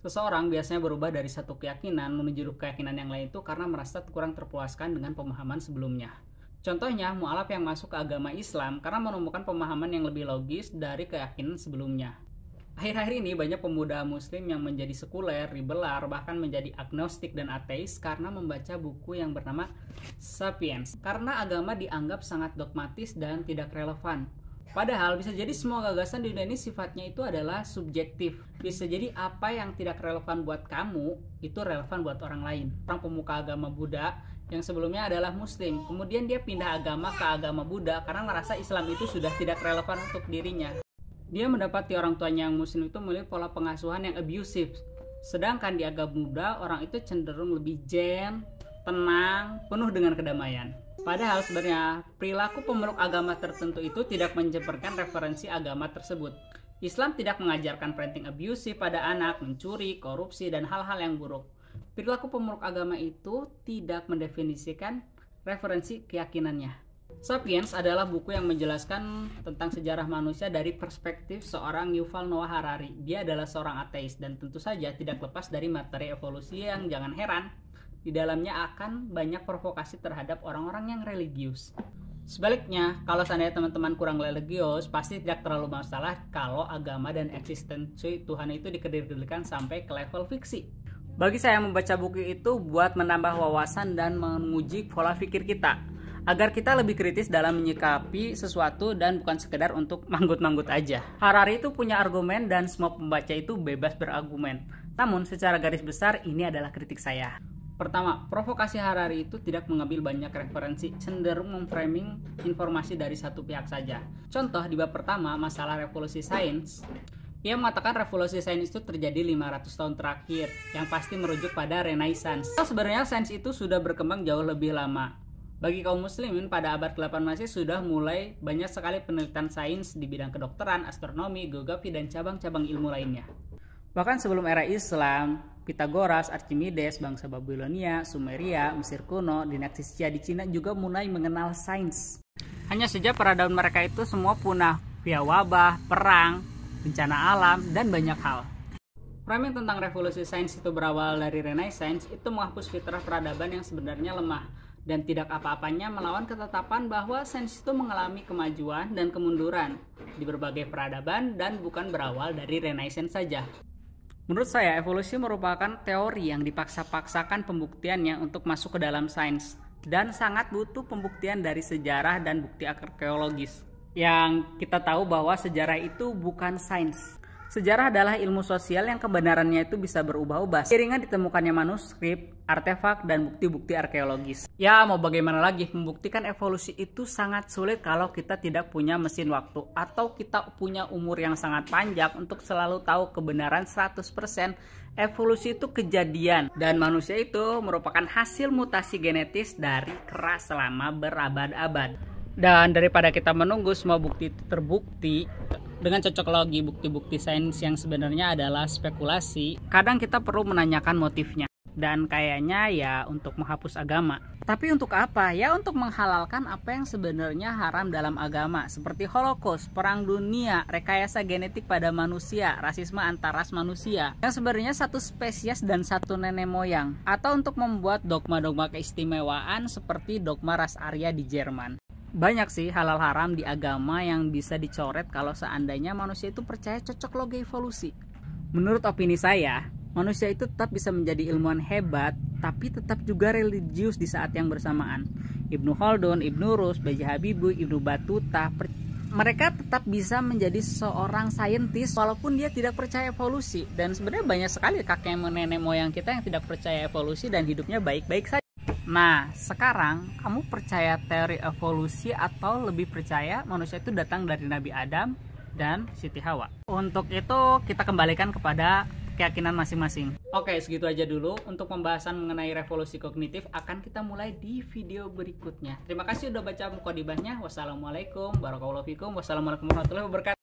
Seseorang biasanya berubah dari satu keyakinan menuju keyakinan yang lain itu karena merasa kurang terpuaskan dengan pemahaman sebelumnya. Contohnya, mualaf yang masuk ke agama Islam karena menemukan pemahaman yang lebih logis dari keyakinan sebelumnya. Akhir-akhir ini banyak pemuda muslim yang menjadi sekuler, liberal, bahkan menjadi agnostik dan ateis karena membaca buku yang bernama Sapiens. Karena agama dianggap sangat dogmatis dan tidak relevan. Padahal bisa jadi semua gagasan di dunia ini sifatnya itu adalah subjektif. Bisa jadi apa yang tidak relevan buat kamu itu relevan buat orang lain. Orang pemuka agama Buddha yang sebelumnya adalah muslim, kemudian dia pindah agama ke agama Buddha karena merasa Islam itu sudah tidak relevan untuk dirinya. Dia mendapati orang tuanya yang muslim itu memiliki pola pengasuhan yang abusive. Sedangkan di agama Buddha orang itu cenderung lebih zen, tenang, penuh dengan kedamaian. Padahal sebenarnya perilaku pemeluk agama tertentu itu tidak menjabarkan referensi agama tersebut. Islam tidak mengajarkan parenting abusive pada anak, mencuri, korupsi, dan hal-hal yang buruk. Perilaku pemeluk agama itu tidak mendefinisikan referensi keyakinannya. Sapiens adalah buku yang menjelaskan tentang sejarah manusia dari perspektif seorang Yuval Noah Harari. Dia adalah seorang ateis dan tentu saja tidak lepas dari materi evolusi yang jangan heran di dalamnya akan banyak provokasi terhadap orang-orang yang religius. Sebaliknya, kalau seandainya teman-teman kurang religius, pasti tidak terlalu masalah kalau agama dan eksistensi Tuhan itu dikendalikan sampai ke level fiksi. Bagi saya, membaca buku itu buat menambah wawasan dan menguji pola pikir kita, agar kita lebih kritis dalam menyikapi sesuatu dan bukan sekedar untuk manggut-manggut aja. Harari itu punya argumen dan semua pembaca itu bebas berargumen. Namun secara garis besar ini adalah kritik saya. Pertama, provokasi Harari itu tidak mengambil banyak referensi, cenderung memframing informasi dari satu pihak saja. Contoh di bab pertama, masalah revolusi sains. Ia mengatakan revolusi sains itu terjadi 500 tahun terakhir, yang pasti merujuk pada Renaissance. Sebenarnya sains itu sudah berkembang jauh lebih lama. Bagi kaum muslimin pada abad ke-8 Masehi sudah mulai banyak sekali penelitian sains di bidang kedokteran, astronomi, geografi, dan cabang-cabang ilmu lainnya. Bahkan sebelum era Islam, Pythagoras, Archimedes, bangsa Babilonia, Sumeria, Mesir kuno, dinasti Xia di Cina juga mulai mengenal sains. Hanya saja peradaban mereka itu semua punah via wabah, perang, bencana alam, dan banyak hal. Framing tentang revolusi sains itu berawal dari Renaissance itu menghapus fitrah peradaban yang sebenarnya lemah dan tidak apa-apanya melawan ketetapan bahwa sains itu mengalami kemajuan dan kemunduran di berbagai peradaban dan bukan berawal dari Renaissance saja. Menurut saya, evolusi merupakan teori yang dipaksa-paksakan pembuktiannya untuk masuk ke dalam sains dan sangat butuh pembuktian dari sejarah dan bukti arkeologis. Yang kita tahu bahwa sejarah itu bukan sains. Sejarah adalah ilmu sosial yang kebenarannya itu bisa berubah-ubah seiringan ditemukannya manuskrip, artefak, dan bukti-bukti arkeologis. Ya, mau bagaimana lagi, membuktikan evolusi itu sangat sulit kalau kita tidak punya mesin waktu atau kita punya umur yang sangat panjang untuk selalu tahu kebenaran 100% evolusi itu kejadian dan manusia itu merupakan hasil mutasi genetis dari kera selama berabad-abad. Dan daripada kita menunggu semua bukti itu terbukti dengan cocok logi bukti-bukti sains yang sebenarnya adalah spekulasi, kadang kita perlu menanyakan motifnya. Dan kayaknya ya untuk menghapus agama. Tapi untuk apa? Ya untuk menghalalkan apa yang sebenarnya haram dalam agama, seperti Holocaust, perang dunia, rekayasa genetik pada manusia, rasisme antar ras manusia yang sebenarnya satu spesies dan satu nenek moyang, atau untuk membuat dogma-dogma keistimewaan seperti dogma ras Arya di Jerman. Banyak sih halal haram di agama yang bisa dicoret kalau seandainya manusia itu percaya cocok logi evolusi. Menurut opini saya, manusia itu tetap bisa menjadi ilmuwan hebat, tapi tetap juga religius di saat yang bersamaan. Ibnu Khaldun, Ibnu Rus, B.J. Habibie, Ibnu Battuta, mereka tetap bisa menjadi seorang saintis walaupun dia tidak percaya evolusi. Dan sebenarnya banyak sekali kakek nenek moyang kita yang tidak percaya evolusi dan hidupnya baik-baik saja. Nah, sekarang kamu percaya teori evolusi atau lebih percaya manusia itu datang dari Nabi Adam dan Siti Hawa? Untuk itu kita kembalikan kepada keyakinan masing-masing. Oke, segitu aja dulu untuk pembahasan mengenai revolusi kognitif. Akan kita mulai di video berikutnya. Terima kasih udah baca mukadimahnya. Wassalamualaikum warahmatullahi wabarakatuh.